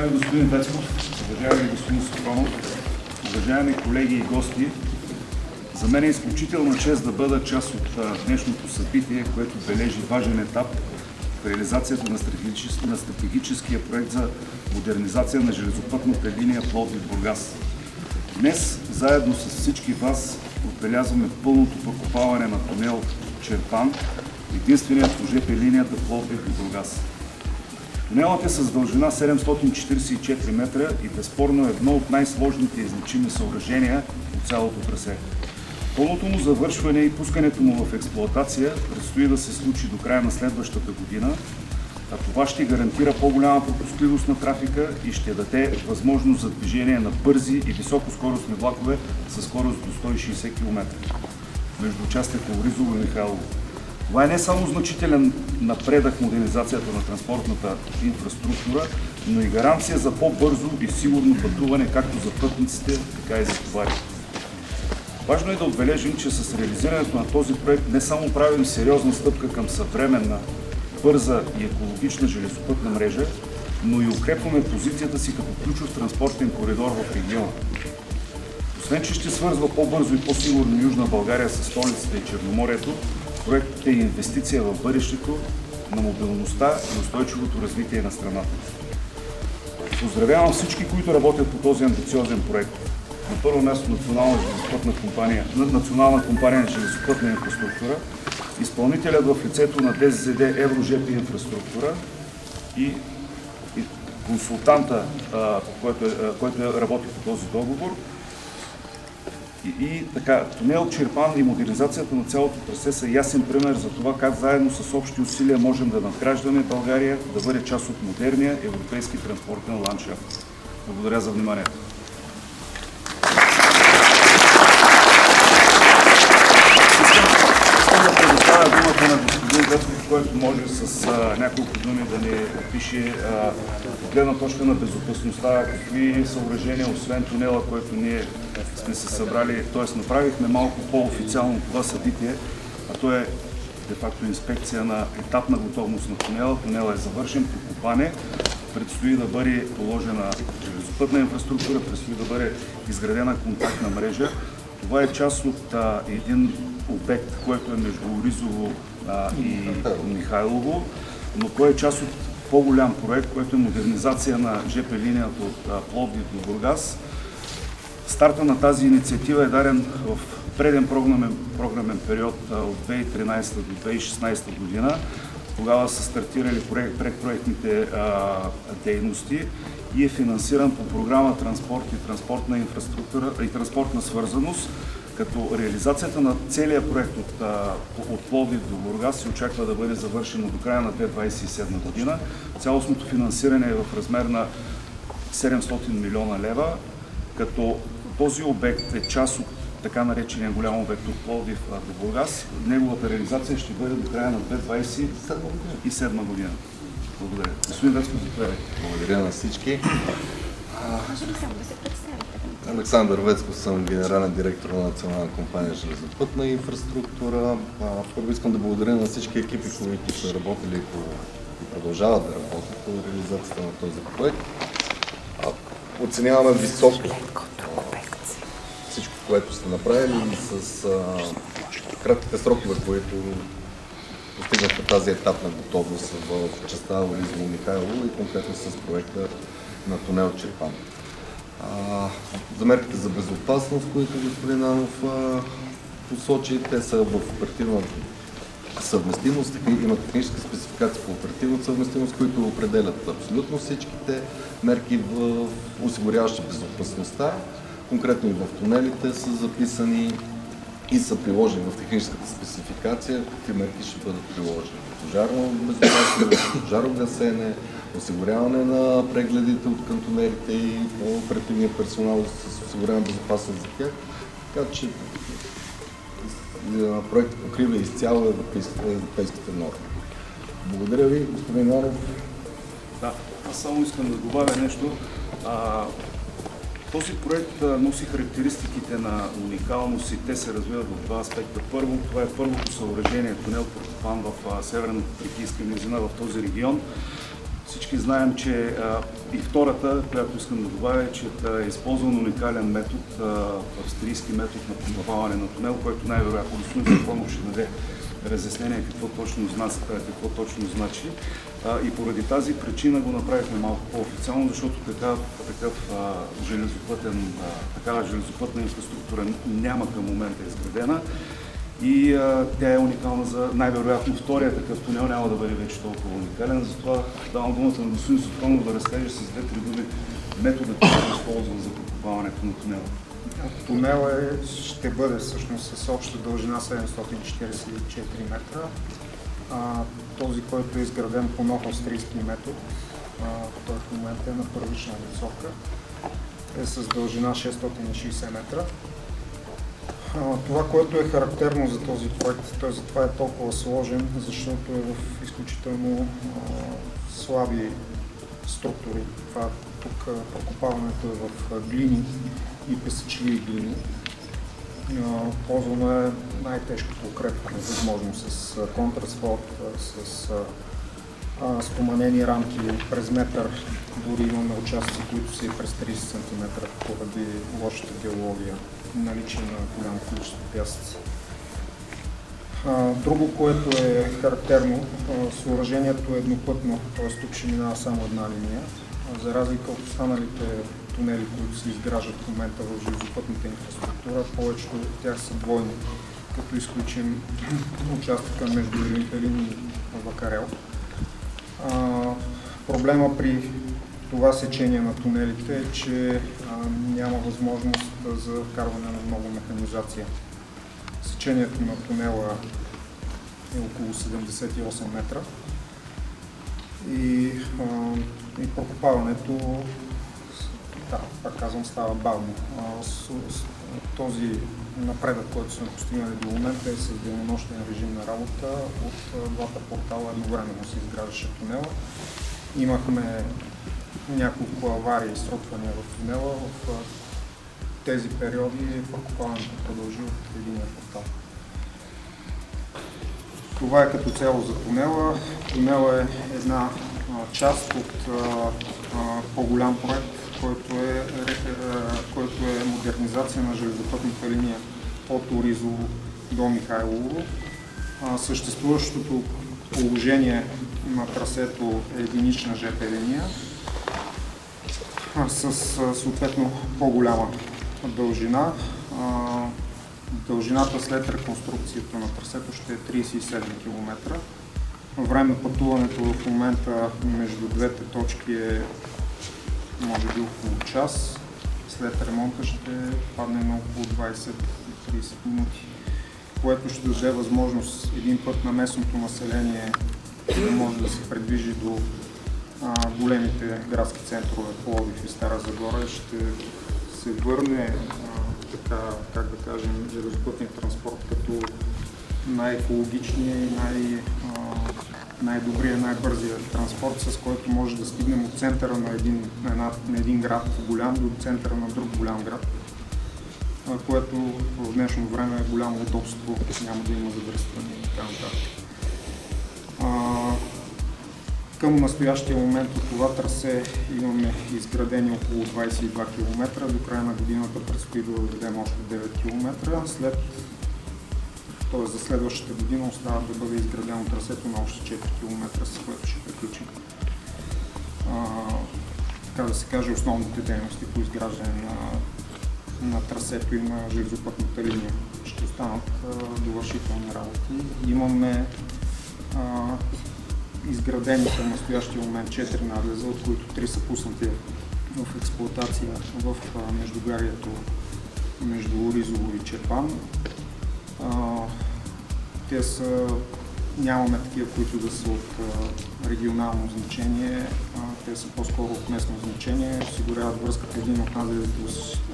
Уважаеми господин Вецков, уважаеми господин Соконов, уважаеми колеги и гости, за мен е изключителна чест да бъда част от днешното събитие, което бележи важен етап в реализацията на стратегическия проект за модернизация на железопътната линия Пловдив-Бургас. Днес, заедно с всички вас, отбелязваме пълното прокопаване на тунел Чирпан, единственият по ЖП линията Пловдив-Бургас. Тунелът е с дължина 744 метра и безспорно е едно от най-сложните и значими съоръжения по цялото трасе. Пълното му завършване и пускането му в експлоатация предстои да се случи до края на следващата година, а това ще гарантира по-голяма пропускливост на трафика и ще даде възможност за движение на бързи и високоскоростни влакове със скорост до 160 км между участъка Оризово и Михайлово. Това е не само значителен напредък в модернизацията на транспортната инфраструктура, но и гаранция за по-бързо и сигурно пътуване както за пътниците, така и за товари. Важно е да отбележим, че с реализирането на този проект не само правим сериозна стъпка към съвременна, бърза и екологична железопътна мрежа, но и укрепваме позицията си като ключов транспортен коридор в региона. Освен че ще свързва по-бързо и по-сигурно Южна България с столицата и Черноморието, проектът е инвестиция в бъдещето на мобилността и устойчивото развитие на страната. Поздравявам всички, които работят по този амбициозен проект. На първо място Национална компания железопътна инфраструктура, изпълнителят в лицето на ДЗЗД Еврожп инфраструктура и консултанта, който работи по този договор. И така, тунел Чирпан и модернизацията на цялото трасе са ясен пример за това как заедно с общи усилия можем да надграждаме България да бъде част от модерния европейски транспортен ландшафт. Благодаря за вниманието. Искам да предоставя думата на господин Вецков, който може с няколко думи да ни опише от гледна точка на безопасността, какви съоръжения, освен тунела, който ние сме се събрали, т.е. направихме малко по-официално това събитие, а то е де-факто инспекция на етапна готовност на тунела. Тунела е завършен, прокопане, предстои да бъде положена железопътна инфраструктура, предстои да бъде изградена контактна мрежа. Това е част от един обект, който е между Оризово и Михайлово, но той е част от по-голям проект, който е модернизация на ЖП линията от Пловдив до Бургас. Старта на тази инициатива е даден в преден програмен период от 2013 до 2016 година. Тогава са стартирали предпроектните дейности и е финансиран по програма Транспорт и транспортна инфраструктура и транспортна свързаност, като реализацията на целия проект от Пловдив до Бургас се очаква да бъде завършено до края на 2027 година. Цялостното финансиране е в размер на 700 милиона лева, като този обект е част от така наречения голям обект от Пловдив до Бургас. Неговата реализация ще бъде до края на 2027 година. Благодаря. Господин Вецков, заповядайте. Благодаря на всички. Александър Вецков, съм генерален директор на Национална компания железопътна инфраструктура. Първо искам да благодаря на всички екипи, които са работили и продължават да работят по реализацията на този проект. Оценяваме високо всичко, което сте направили и с кратките срокове, които постигнахте тази етапна готовност в частта Оризово-Михайлово и конкретно с проекта на тунел Чирпан. За мерките за безопасност, които господин Анов посочи, те са в оперативна съвместимост, има техническа спецификация по оперативна съвместимост, които определят абсолютно всичките мерки, осигуряващи безопасността. Конкретно и в тунелите са записани и са приложени в техническата спецификация какви мерки ще бъдат приложени. Пожарно безопасност, пожарогасене, осигуряване на прегледите от кантонерите и оперативния персонал с осигуряване безопасност за тях. Така че проектът покрива изцяло европейските норми. Благодаря ви, господин Анов. Да, аз само искам да добавя нещо. Този проект носи характеристиките на уникалност и те се развиват в два аспекта. Първо, това е първото съоръжение, тунел Прокопан в Северната Тракийска низина в този регион. Всички знаем, че И втората, която искам да добавя, е, че е използван уникален метод, австрийски метод на промиваване на тунел, който най-вероятно господин Сафонов ще даде разяснение какво точно значи. И поради тази причина го направихме малко по-официално, защото такава железопътна инфраструктура няма към момента изградена. И тя е уникална за най-вероятно втория такъв тунел, няма да бъде вече толкова уникален. Затова давам думата на господин Сафонов да разкаже с 2-3 думи методът, който е използван за прокопаването на тунела. Тунела ще бъде всъщност с обща дължина 744 метра. Този, който е изграден по нов австрийски метод, той в момента е на първична висока, е с дължина 660 метра. Това, което е характерно за този проект, той затова е толкова сложен, защото е в изключително слаби структури. Тук прокопаването е в глини и песъчливи глини. Ползвано е най-тежкото укрепване, възможно с контрасфорт, с стоманени рамки през метър. Дори имаме участъци, които са и през 30 см поради лошата геология, наличие на голямо количество пясъци. Друго, което е характерно, съоръжението е еднопътно, т.е. тук ще минава само една линия. За разлика от останалите тунели, които се изграждат в момента в железопътната инфраструктура, повечето от тях са двойни, като изключим участъка между Елин и Вакарел. Проблема при това сечение на тунелите е, че няма възможност за вкарване на много механизация. Сечението на тунела е около 78 метра и прокопаването, пак казвам, става бавно. Този напредък, който сме постигнали до момента, е с денонощен режим на работа. От двата портала едновременно се изграждаше тунела. Имахме няколко аварии и срутвания в тунела. В тези периоди прокопаването продължи от единия портал. Това е като цяло за тунела. Тунела е една част от по-голям проект, който е модернизация на железопътната линия от Оризово до Михайлово. Съществуващото положение на трасето е единична ЖП линия с съответно по-голяма дължина. Дължината след реконструкцията на трасето ще е 37 км. Време пътуването в момента между двете точки е може би около час. След ремонта ще падне на около 20-30 минути, което ще даде възможност един път на местното население да може да се придвижи до големите градски центрове Пловдив и Стара Загора. Ще се върне как да кажем, железопътния транспорт като най-екологичния и най-добрия, най-бързия транспорт, с който може да стигнем от центъра на един град голям до центъра на друг голям град, което в днешно време е голямо удобство, няма да има задръстване и така нататък. Към настоящия момент от това трасе имаме изградени около 22 км. До края на годината предстои да въведем още 9 км. Т.е. за следващата година остава да бъде изградено трасето на още 4 км, с което ще приключим. Така да се каже, основните дейности по изграждане на трасето и на железопътната линия ще останат довършителни работи. Имаме изградени към настоящия момент 4 надлеза, от които 3 са пуснати в експлоатация в междугарието между Оризово и Чирпан. Нямаме такива, които да са от регионално значение, те са по-скоро от местно значение, осигуряват връзката, един от надлезите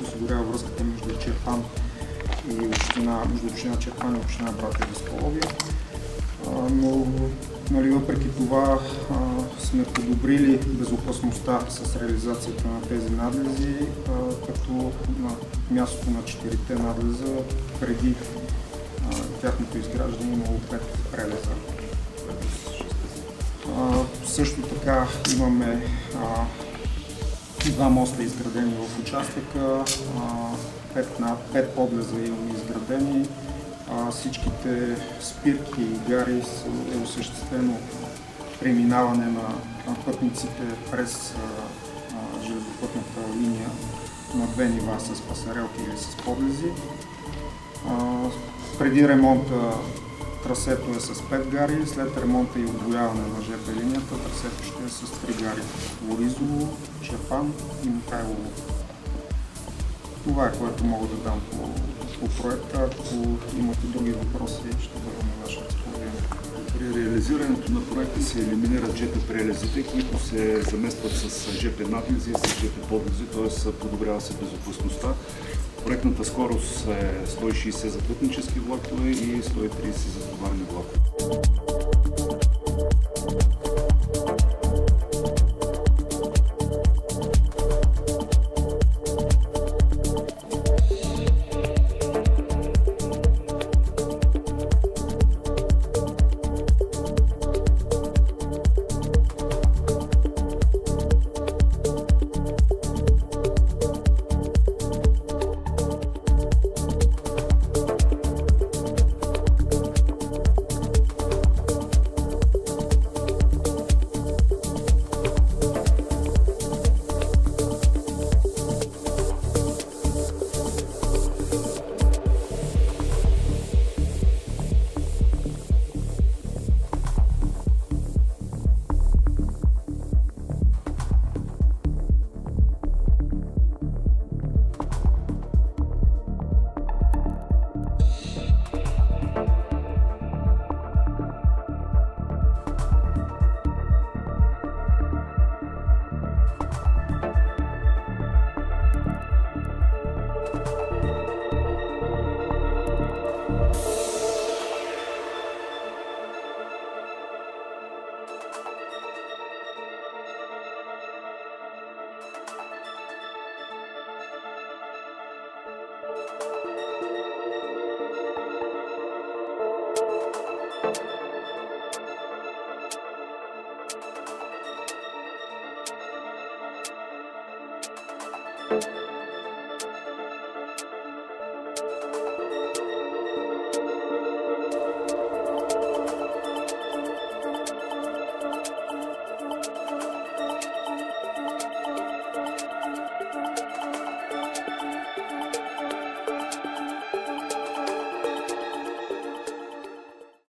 осигурява връзката между Чирпан и община Чирпан и община Братя Даскаловия. Но въпреки това сме подобрили безопасността с реализацията на тези надлези, като на мястото на 4-те надлеза преди тяхното изграждане имало 5 прелеза. Също така имаме 2 моста изградени в участъка, 5 подлеза имаме изградени. Всичките спирки и гари е осъществено преминаване на пътниците през железопътната линия на 2 нива с пасарелки или с подлези. Преди ремонта трасето е с 5 гари, след ремонта и отвояване на ЖП линията трасето ще е с 3 гари. Лоризово, Чирпан и Михайлово. Това е, което мога да дам по проекта. Ако имате други въпроси, ще бъда на ваше разположение. При реализирането на проекта се елиминират ЖП прелезите, които се заместват с ЖП надлези и с ЖП подлези, т.е. подобрява се безопасността. Проектната скорост е 160 за пътнически влакове и 130 за товарни влакове.